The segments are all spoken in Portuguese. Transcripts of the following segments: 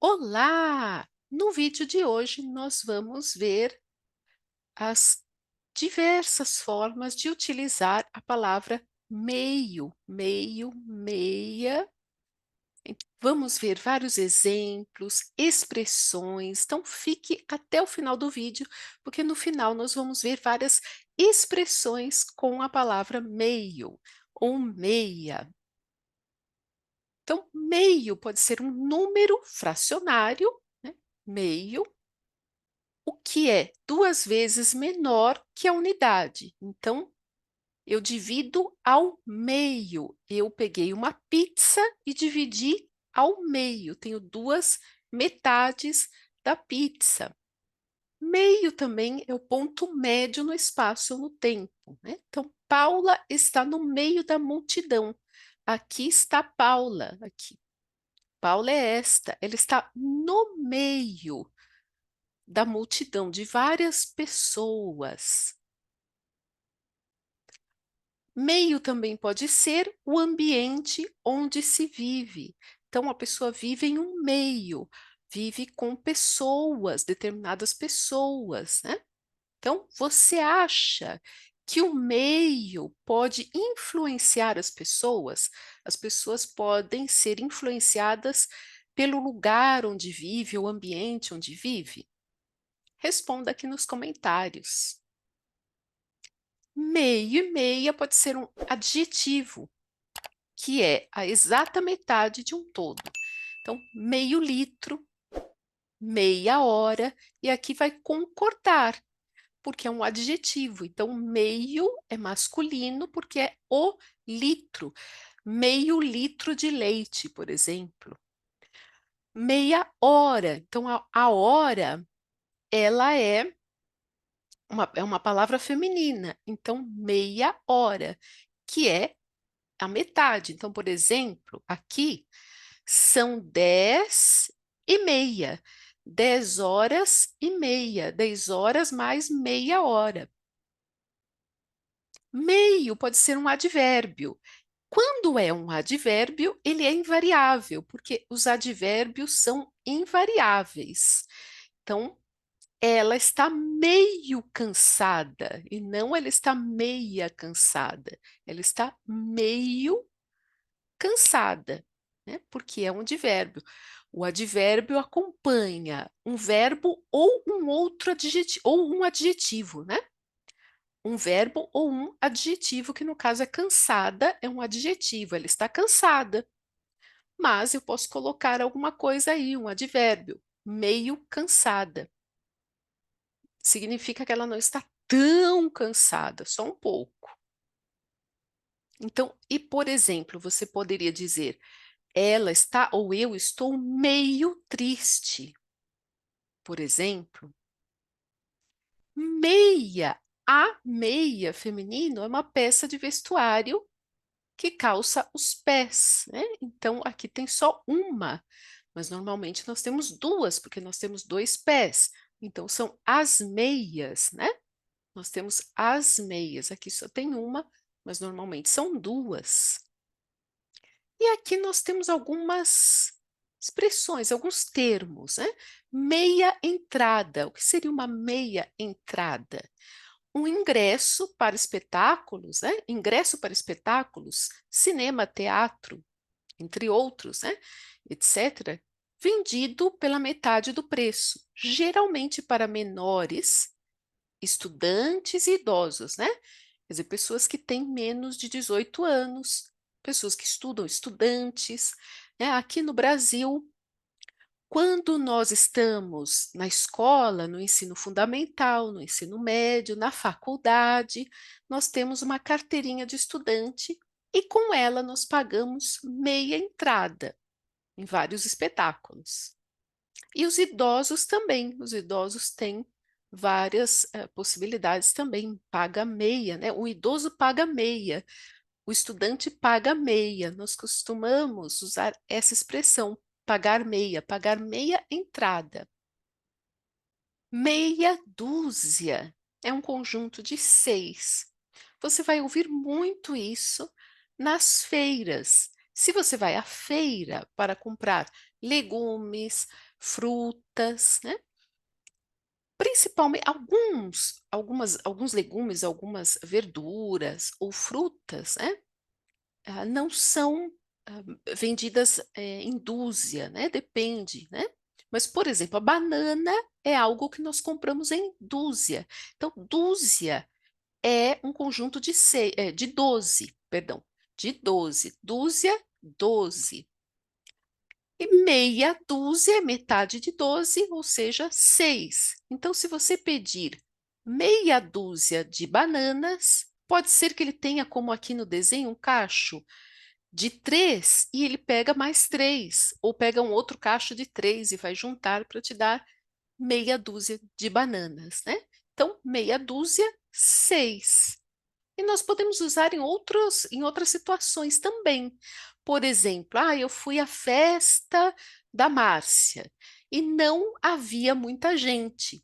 Olá! No vídeo de hoje, nós vamos ver as diversas formas de utilizar a palavra meio, meio, meia. Vamos ver vários exemplos, expressões, então fique até o final do vídeo, porque no final nós vamos ver várias expressões com a palavra meio ou meia. Então, meio pode ser um número fracionário, né? Meio, o que é 2 vezes menor que a unidade. Então, eu divido ao meio. Eu peguei uma pizza e dividi ao meio. Tenho 2 metades da pizza. Meio também é o ponto médio no espaço ou no tempo, né? Então, Paula está no meio da multidão. Aqui está Paula, aqui. Paula é esta, ela está no meio da multidão, de várias pessoas. Meio também pode ser o ambiente onde se vive. Então, a pessoa vive em um meio, vive com pessoas, determinadas pessoas, né? Então, você acha que o meio pode influenciar as pessoas? As pessoas podem ser influenciadas pelo lugar onde vive, o ambiente onde vive? Responda aqui nos comentários. Meio e meia pode ser um adjetivo, que é a exata metade de um todo. Então, meio litro, meia hora, e aqui vai concordar, porque é um adjetivo. Então, meio é masculino, porque é o litro. Meio litro de leite, por exemplo. Meia hora. Então, a hora, ela é uma palavra feminina. Então, meia hora, que é a metade. Então, por exemplo, aqui são 10h30. 10h30. 10 horas mais meia hora. Meio pode ser um advérbio. Quando é um advérbio, ele é invariável, porque os advérbios são invariáveis. Então, ela está meio cansada, e não ela está meia cansada. Ela está meio cansada, né? Porque é um advérbio. O advérbio acompanha um verbo ou um outro adjetivo, ou um adjetivo, né? Um verbo ou um adjetivo, que no caso é cansada, é um adjetivo, ela está cansada. Mas eu posso colocar alguma coisa aí, um advérbio, meio cansada. Significa que ela não está tão cansada, só um pouco. Então, e por exemplo, você poderia dizer: ela está ou eu estou meio triste. Por exemplo, meia. A meia feminino é uma peça de vestuário que calça os pés, né? Então, aqui tem só uma, mas normalmente nós temos duas, porque nós temos 2 pés. Então, são as meias, né? Nós temos as meias. Aqui só tem uma, mas normalmente são duas. E aqui nós temos algumas expressões, alguns termos, né? Meia entrada. O que seria uma meia entrada? Um ingresso para espetáculos, né? Ingresso para espetáculos, cinema, teatro, entre outros, né? Etc., vendido pela metade do preço, geralmente para menores, estudantes e idosos, né? Quer dizer, pessoas que têm menos de 18 anos, pessoas que estudam, estudantes, né? Aqui no Brasil, quando nós estamos na escola, no ensino fundamental, no ensino médio, na faculdade, nós temos uma carteirinha de estudante e com ela nós pagamos meia entrada em vários espetáculos. E os idosos também, os idosos têm várias possibilidades também, paga meia, né? O idoso paga meia, o estudante paga meia. Nós costumamos usar essa expressão, pagar meia entrada. Meia dúzia é um conjunto de 6. Você vai ouvir muito isso nas feiras. Se você vai à feira para comprar legumes, frutas, né? Principalmente alguns legumes, algumas verduras ou frutas, né? Não são vendidas em dúzia, né? Depende, né? Mas, por exemplo, a banana é algo que nós compramos em dúzia. Então, dúzia é um conjunto de 12, perdão, de 12. Dúzia, 12. E meia dúzia é metade de 12, ou seja, 6. Então, se você pedir meia dúzia de bananas, pode ser que ele tenha, como aqui no desenho, um cacho de 3 e ele pega mais 3, ou pega um outro cacho de 3 e vai juntar para te dar meia dúzia de bananas, né? Então, meia dúzia, 6. E nós podemos usar em outras situações também. Por exemplo, eu fui à festa da Márcia e não havia muita gente.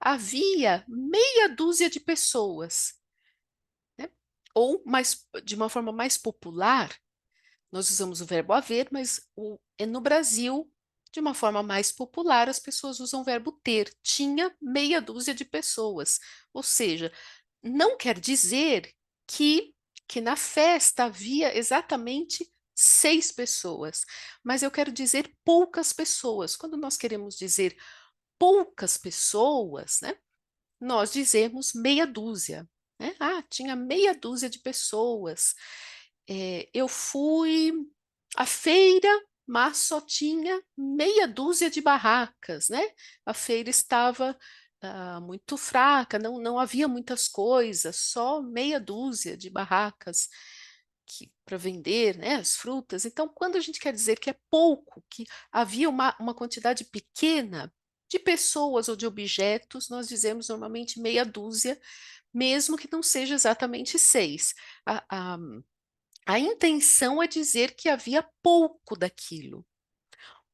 Havia meia dúzia de pessoas, né? Ou mais, de uma forma mais popular, nós usamos o verbo haver, mas no Brasil, de uma forma mais popular, as pessoas usam o verbo ter. Tinha meia dúzia de pessoas. Ou seja, não quer dizer que, que na festa havia exatamente 6 pessoas, mas eu quero dizer poucas pessoas. Quando nós queremos dizer poucas pessoas, né, nós dizemos meia dúzia. Né? Tinha meia dúzia de pessoas. Eu fui à feira, mas só tinha meia dúzia de barracas, né? A feira estava muito fraca, não havia muitas coisas, só meia dúzia de barracas para vender, né, as frutas. Então, quando a gente quer dizer que é pouco, que havia uma quantidade pequena de pessoas ou de objetos, nós dizemos normalmente meia dúzia, mesmo que não seja exatamente 6. A, a, a intenção é dizer que havia pouco daquilo.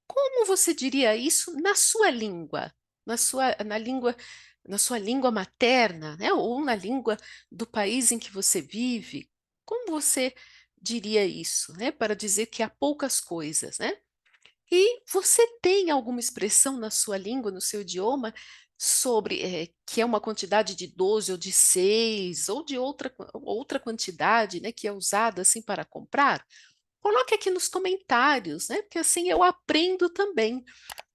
Como você diria isso na sua língua? Na sua língua materna, né? Ou na língua do país em que você vive? Como você diria isso, né? Para dizer que há poucas coisas, né? E você tem alguma expressão na sua língua, no seu idioma, sobre que é uma quantidade de 12 ou de 6 ou de outra quantidade, né, que é usada assim para comprar? Coloque aqui nos comentários, né? Porque assim eu aprendo também.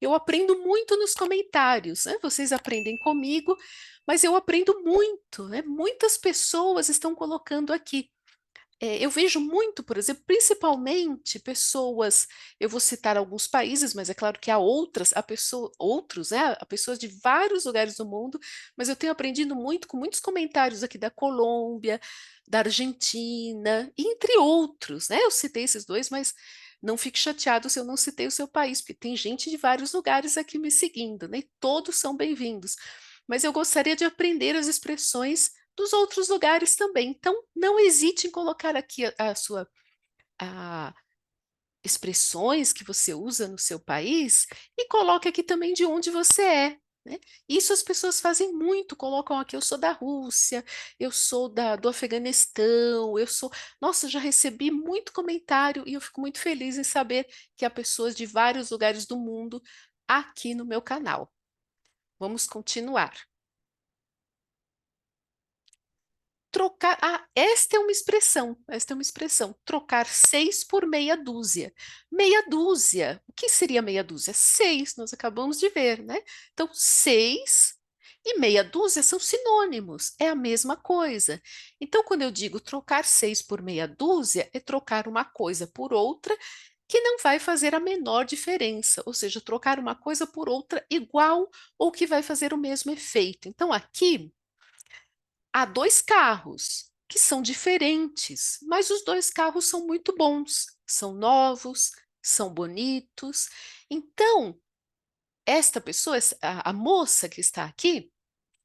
Eu aprendo muito nos comentários, né? Vocês aprendem comigo, mas eu aprendo muito, né? Muitas pessoas estão colocando aqui. Eu vejo muito, por exemplo, principalmente pessoas, eu vou citar alguns países, mas é claro que há outros, né? Há pessoas de vários lugares do mundo, mas eu tenho aprendido muito com muitos comentários aqui da Colômbia, da Argentina, e entre outros, né? Eu citei esses dois, mas não fique chateado se eu não citei o seu país, porque tem gente de vários lugares aqui me seguindo, né? Todos são bem-vindos. Mas eu gostaria de aprender as expressões dos outros lugares também. Então, não hesite em colocar aqui a sua a expressões que você usa no seu país e coloque aqui também de onde você é. Né? Isso as pessoas fazem muito, colocam aqui, eu sou da Rússia, eu sou do Afeganistão, eu sou. Nossa, já recebi muito comentário e eu fico muito feliz em saber que há pessoas de vários lugares do mundo aqui no meu canal. Vamos continuar. Trocar. Esta é uma expressão. Trocar 6 por meia dúzia. Meia dúzia. O que seria meia dúzia? 6, nós acabamos de ver, né? Então, 6 e meia dúzia são sinônimos, é a mesma coisa. Então, quando eu digo trocar 6 por meia dúzia, é trocar uma coisa por outra que não vai fazer a menor diferença, ou seja, trocar uma coisa por outra igual ou que vai fazer o mesmo efeito. Então, aqui há 2 carros que são diferentes, mas os 2 carros são muito bons, são novos, são bonitos. Então, esta pessoa, a moça que está aqui,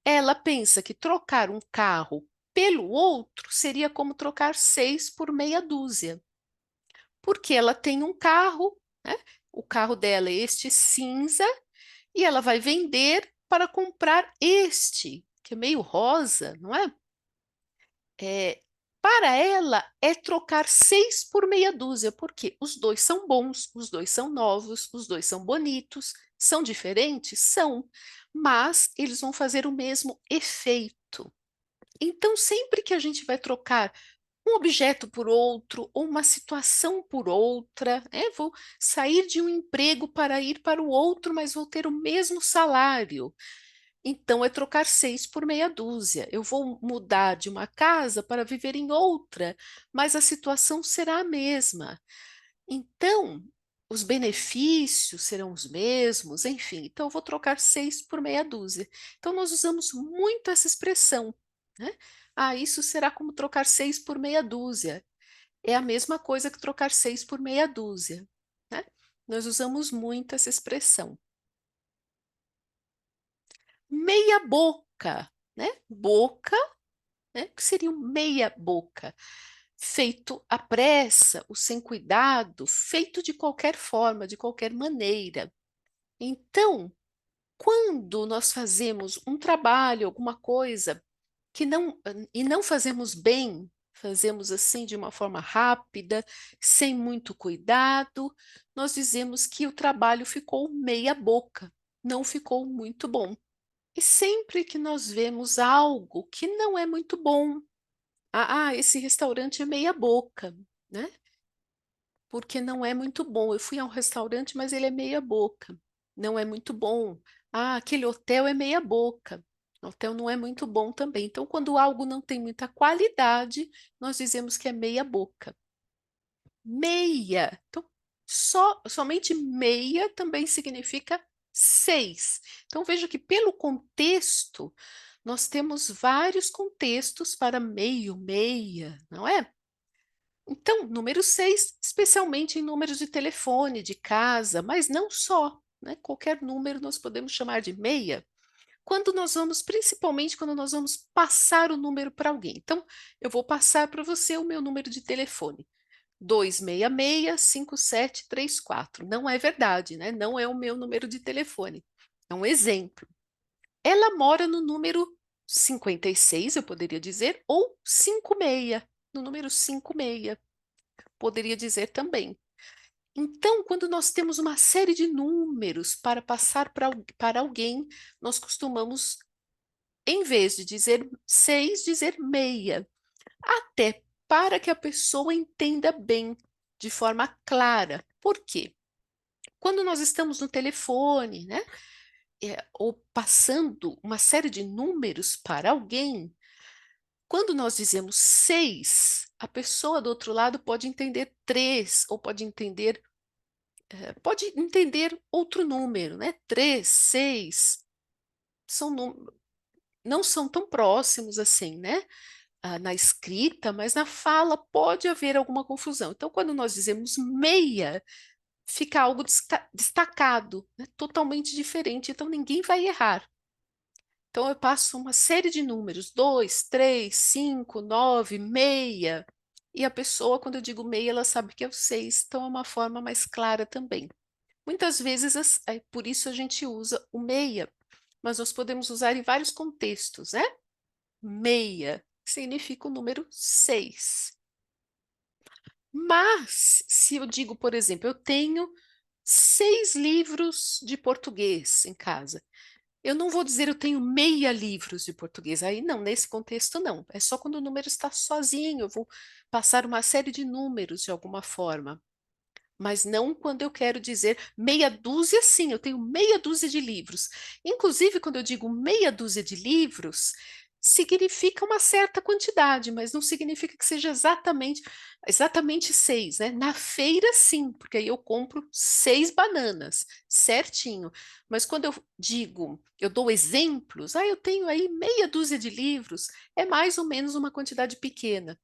ela pensa que trocar um carro pelo outro seria como trocar 6 por meia dúzia, porque ela tem um carro, né? O carro dela é este cinza e ela vai vender para comprar este, que é meio rosa, não é? Para ela, é trocar 6 por meia dúzia, porque os dois são bons, os dois são novos, os dois são bonitos, são diferentes? São, mas eles vão fazer o mesmo efeito. Então, sempre que a gente vai trocar um objeto por outro, ou uma situação por outra, vou sair de um emprego para ir para o outro, mas vou ter o mesmo salário. Então, é trocar 6 por meia dúzia. Eu vou mudar de uma casa para viver em outra, mas a situação será a mesma. Então, os benefícios serão os mesmos, enfim. Então, eu vou trocar 6 por meia dúzia. Então, nós usamos muito essa expressão, né? Ah, isso será como trocar 6 por meia dúzia. É a mesma coisa que trocar 6 por meia dúzia, né? Nós usamos muito essa expressão. Meia boca, né? Boca, né? O que seria um meia boca? Feito à pressa, o sem cuidado, feito de qualquer forma, de qualquer maneira. Então, quando nós fazemos um trabalho, alguma coisa que não fazemos bem, fazemos assim de uma forma rápida, sem muito cuidado, nós dizemos que o trabalho ficou meia boca, não ficou muito bom. E sempre que nós vemos algo que não é muito bom, esse restaurante é meia boca, né? Porque não é muito bom. Eu fui a um restaurante, mas ele é meia boca. Não é muito bom. Ah, aquele hotel é meia boca. O hotel não é muito bom também. Então, quando algo não tem muita qualidade, nós dizemos que é meia boca. Meia. Então, somente meia também significa 6. Então, veja que pelo contexto, nós temos vários contextos para meio, meia, não é? Então, número 6, especialmente em números de telefone, de casa, mas não só, né? Qualquer número nós podemos chamar de meia, quando nós vamos, principalmente quando nós vamos passar o número para alguém. Então, eu vou passar para você o meu número de telefone. 266-5734. Não é verdade, né? Não é o meu número de telefone. É um exemplo. Ela mora no número 56, eu poderia dizer, ou 56, no número 56 poderia dizer também. Então, quando nós temos uma série de números para passar para alguém, nós costumamos, em vez de dizer 6, dizer meia, até para que a pessoa entenda bem, de forma clara. Por quê? Quando nós estamos no telefone, né, ou passando uma série de números para alguém, quando nós dizemos 6, a pessoa do outro lado pode entender 3, ou pode entender outro número, né? 3, 6, são não são tão próximos assim, né? Na escrita, mas na fala pode haver alguma confusão. Então, quando nós dizemos meia, fica algo destacado, né? Totalmente diferente, então ninguém vai errar. Então, eu passo uma série de números, 2, 3, 5, 9, meia, e a pessoa, quando eu digo meia, ela sabe que é o 6, então é uma forma mais clara também. Muitas vezes, por isso a gente usa o meia, mas nós podemos usar em vários contextos, né? Meia significa o número 6. Mas, se eu digo, por exemplo, eu tenho 6 livros de português em casa, eu não vou dizer eu tenho meia livros de português. Aí não, nesse contexto não. É só quando o número está sozinho, eu vou passar uma série de números de alguma forma. Mas não quando eu quero dizer meia dúzia, sim, eu tenho meia dúzia de livros. Inclusive, quando eu digo meia dúzia de livros, significa uma certa quantidade, mas não significa que seja exatamente 6, né? Na feira, sim, porque aí eu compro 6 bananas, certinho. Mas quando eu digo, eu dou exemplos, eu tenho aí meia dúzia de livros, é mais ou menos uma quantidade pequena.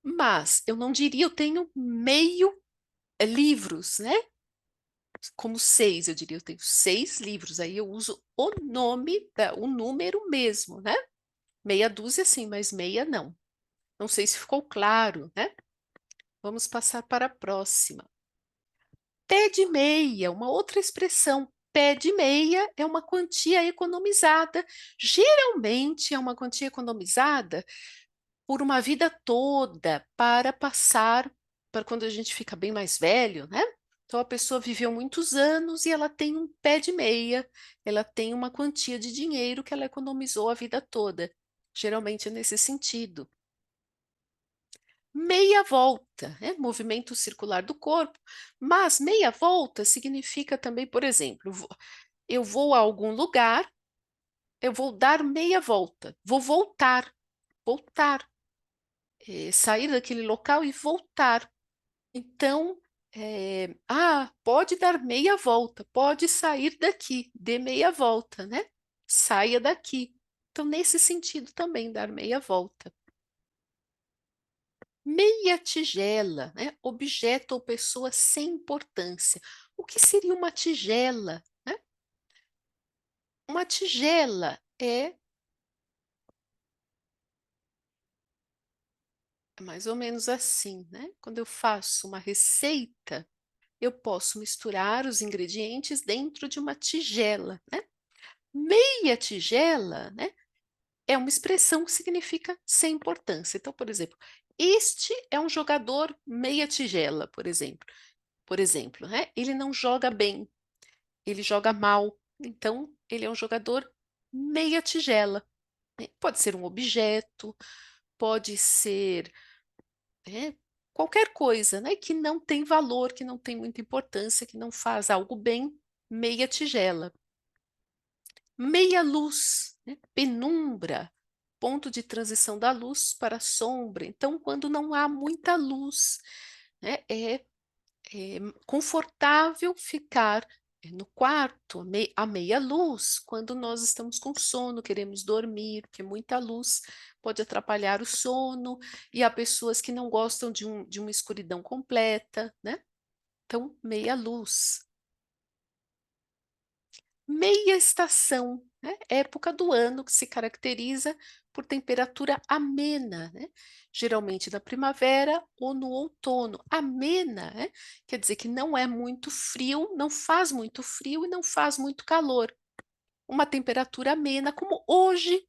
Mas eu não diria eu tenho meio livros, né? Como 6, eu diria, eu tenho 6 livros. Aí eu uso o nome, o número mesmo, né? Meia dúzia, sim, mas meia não. Não sei se ficou claro, né? Vamos passar para a próxima. Pé de meia, uma outra expressão. Pé de meia é uma quantia economizada. Geralmente é uma quantia economizada por uma vida toda para passar para quando a gente fica bem mais velho, né? Então a pessoa viveu muitos anos e ela tem um pé de meia, ela tem uma quantia de dinheiro que ela economizou a vida toda. Geralmente é nesse sentido. Meia volta, né? Movimento circular do corpo, mas meia volta significa também, por exemplo, eu vou a algum lugar, eu vou dar meia volta, vou voltar, voltar, sair daquele local e voltar. Então, pode dar meia volta, pode sair daqui, dê meia volta, né? Saia daqui. Então, nesse sentido também, dar meia volta. Meia tigela, né? Objeto ou pessoa sem importância. O que seria uma tigela, né? Uma tigela é mais ou menos assim, né? Quando eu faço uma receita, eu posso misturar os ingredientes dentro de uma tigela, né? Meia tigela, né, é uma expressão que significa sem importância. Então, por exemplo, este é um jogador meia tigela, por exemplo. Por exemplo, né? Ele não joga bem, ele joga mal. Então, ele é um jogador meia tigela, né? Pode ser um objeto, pode ser, né, qualquer coisa, né, que não tem valor, que não tem muita importância, que não faz algo bem, meia tigela. Meia luz, né? Penumbra, ponto de transição da luz para a sombra. Então, quando não há muita luz, né, é confortável ficar no quarto à meia luz, quando nós estamos com sono, queremos dormir, porque muita luz pode atrapalhar o sono, e há pessoas que não gostam de uma escuridão completa, né? Então, meia luz. Meia estação, né? Época do ano que se caracteriza por temperatura amena, né? Geralmente na primavera ou no outono. Amena, né? Quer dizer que não é muito frio, não faz muito frio e não faz muito calor. Uma temperatura amena, como hoje,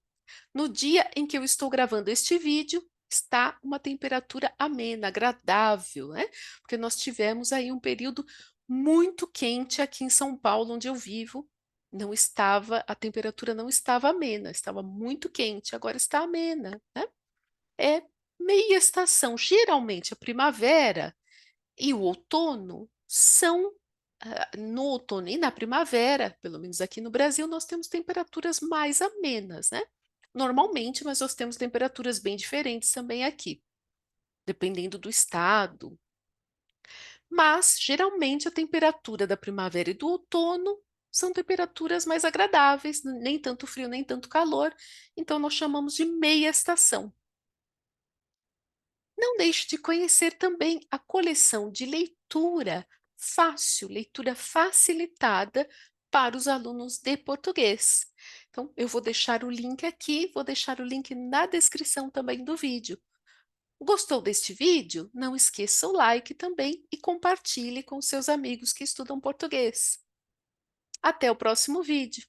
no dia em que eu estou gravando este vídeo, está uma temperatura amena, agradável, né? Porque nós tivemos aí um período muito quente aqui em São Paulo, onde eu vivo. Não estava, a temperatura não estava amena, estava muito quente, agora está amena, né? É meia estação. Geralmente a primavera e o outono são, no outono e na primavera, pelo menos aqui no Brasil, nós temos temperaturas mais amenas, né? Normalmente, mas nós temos temperaturas bem diferentes também aqui, dependendo do estado. Mas, geralmente, a temperatura da primavera e do outono são temperaturas mais agradáveis, nem tanto frio, nem tanto calor, então nós chamamos de meia estação. Não deixe de conhecer também a coleção de leitura fácil, leitura facilitada para os alunos de português. Então, eu vou deixar o link aqui, vou deixar o link na descrição também do vídeo. Gostou deste vídeo? Não esqueça o like também e compartilhe com seus amigos que estudam português. Até o próximo vídeo.